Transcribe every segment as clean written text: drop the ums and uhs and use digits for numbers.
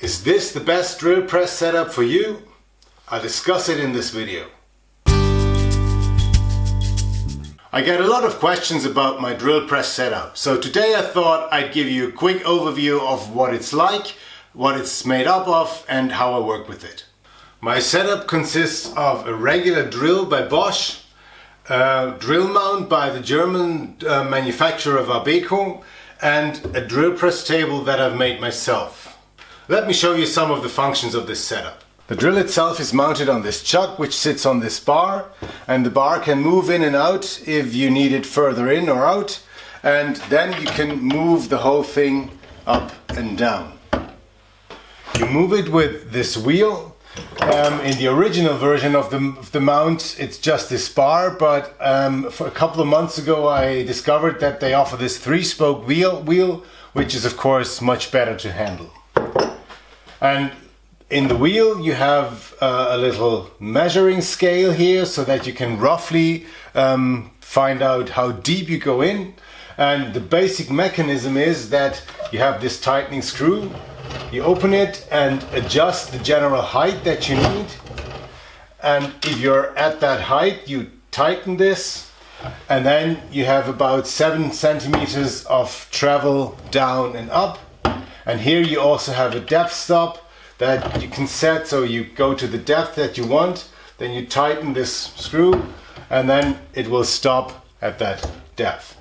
Is this the best drill press setup for you? I'll discuss it in this video. I get a lot of questions about my drill press setup, so today I thought I'd give you a quick overview of what it's like, what it's made up of, and how I work with it. My setup consists of a regular drill by Bosch, a drill mount by the German manufacturer Wabeco, and a drill press table that I've made myself. Let me show you some of the functions of this setup. The drill itself is mounted on this chuck which sits on this bar, and the bar can move in and out if you need it further in or out, and then you can move the whole thing up and down. You move it with this wheel. In the original version of the mount it's just this bar, but for a couple of months ago I discovered that they offer this 3-spoke wheel, which is of course much better to handle. And in the wheel you have a little measuring scale here so that you can roughly find out how deep you go in. And the basic mechanism is that you have this tightening screw. You open it and adjust the general height that you need. And if you're at that height, you tighten this. And then you have about 7 centimeters of travel down and up. And here you also have a depth stop that you can set, so you go to the depth that you want, then you tighten this screw, and then it will stop at that depth.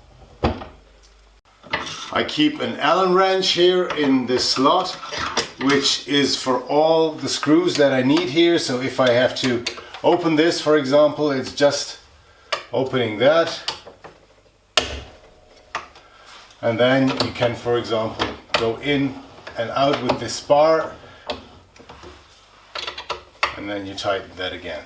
I keep an Allen wrench here in this slot, which is for all the screws that I need here. So if I have to open this, for example, it's just opening that. And then you can, for example, go in and out with this bar, and then you tighten that again.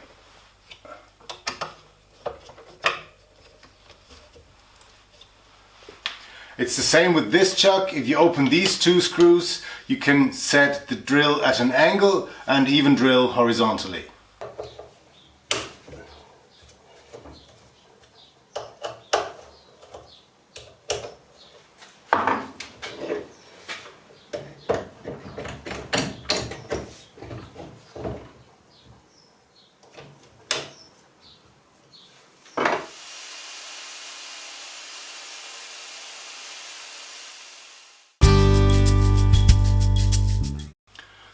It's the same with this chuck. If you open these 2 screws, you can set the drill at an angle and even drill horizontally.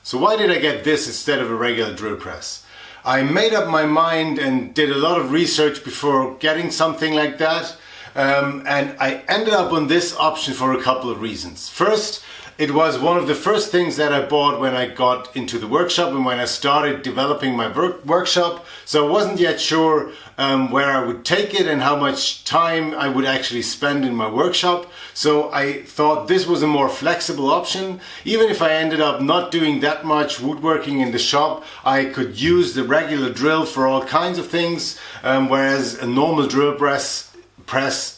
So why did I get this instead of a regular drill press? I made up my mind and did a lot of research before getting something like that, and I ended up on this option for a couple of reasons. First, it was one of the first things that I bought when I got into the workshop and when I started developing my workshop, so I wasn't yet sure where I would take it and how much time I would actually spend in my workshop. So I thought this was a more flexible option. Even if I ended up not doing that much woodworking in the shop, I could use the regular drill for all kinds of things, whereas a normal drill press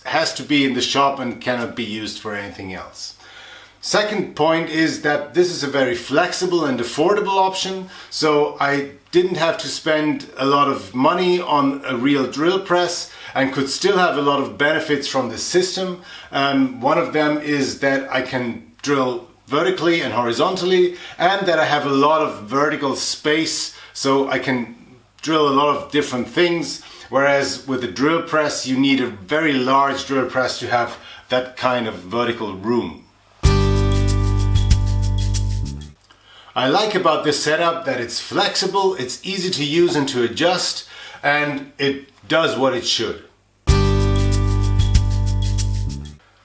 has to be in the shop and cannot be used for anything else. Second point is that this is a very flexible and affordable option, so I didn't have to spend a lot of money on a real drill press and could still have a lot of benefits from the system. One of them is that I can drill vertically and horizontally, and that I have a lot of vertical space, so I can drill a lot of different things, whereas with a drill press you need a very large drill press to have that kind of vertical room. I like about this setup that it's flexible, it's easy to use and to adjust, and it does what it should.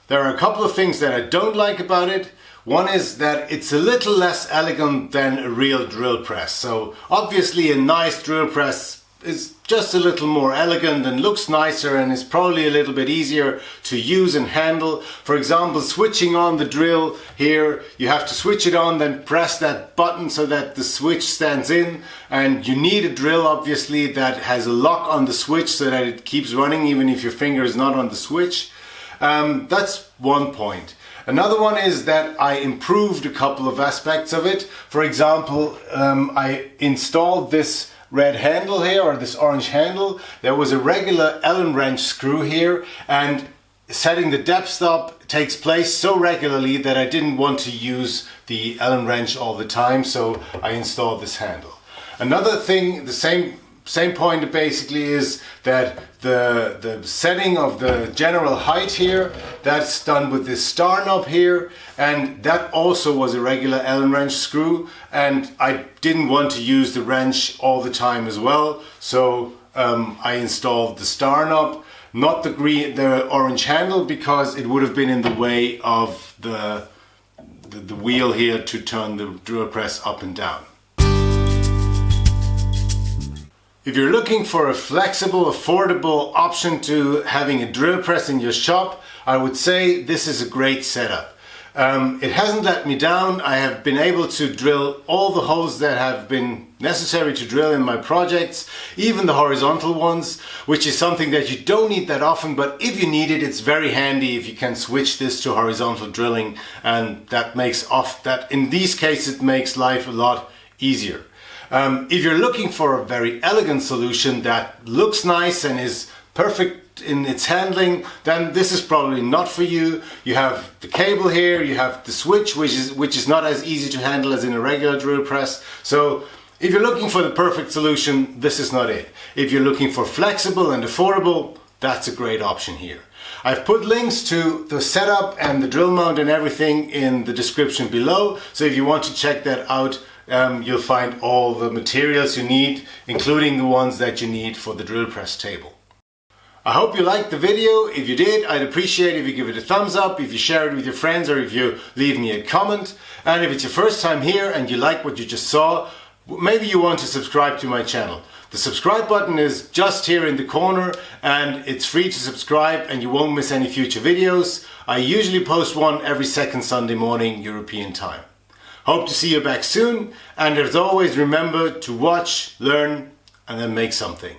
There are a couple of things that I don't like about it. One is that it's a little less elegant than a real drill press. So obviously a nice drill press is just a little more elegant and looks nicer and is probably a little bit easier to use and handle. For example, switching on the drill here, you have to switch it on, then press that button so that the switch stands in, and you need a drill obviously that has a lock on the switch so that it keeps running even if your finger is not on the switch. That's one point. Another one is that I improved a couple of aspects of it. For example, I installed this red handle here, or this orange handle. There was a regular Allen wrench screw here, and setting the depth stop takes place so regularly that I didn't want to use the Allen wrench all the time, so I installed this handle. Another thing, the same point basically, is that the setting of the general height here, that's done with this star knob here, and that also was a regular Allen wrench screw, and I didn't want to use the wrench all the time as well, so I installed the star knob, not the orange handle, because it would have been in the way of the wheel here to turn the drill press up and down. If you're looking for a flexible, affordable option to having a drill press in your shop, I would say this is a great setup. It hasn't let me down. I have been able to drill all the holes that have been necessary to drill in my projects, even the horizontal ones, which is something that you don't need that often, but if you need it, it's very handy if you can switch this to horizontal drilling, and that makes in these cases it makes life a lot easier. If you're looking for a very elegant solution that looks nice and is perfect in its handling, then this is probably not for you. You have the cable here, you have the switch, which is not as easy to handle as in a regular drill press. So if you're looking for the perfect solution, this is not it. If you're looking for flexible and affordable, that's a great option here. I've put links to the setup and the drill mount and everything in the description below, so if you want to check that out, you'll find all the materials you need, including the ones that you need for the drill press table. I hope you liked the video. If you did, I'd appreciate if you give it a thumbs up, if you share it with your friends, or if you leave me a comment. And if it's your first time here and you like what you just saw, maybe you want to subscribe to my channel. The subscribe button is just here in the corner, and it's free to subscribe and you won't miss any future videos. I usually post one every second Sunday morning European time. Hope to see you back soon, and as always, remember to watch, learn, and then make something.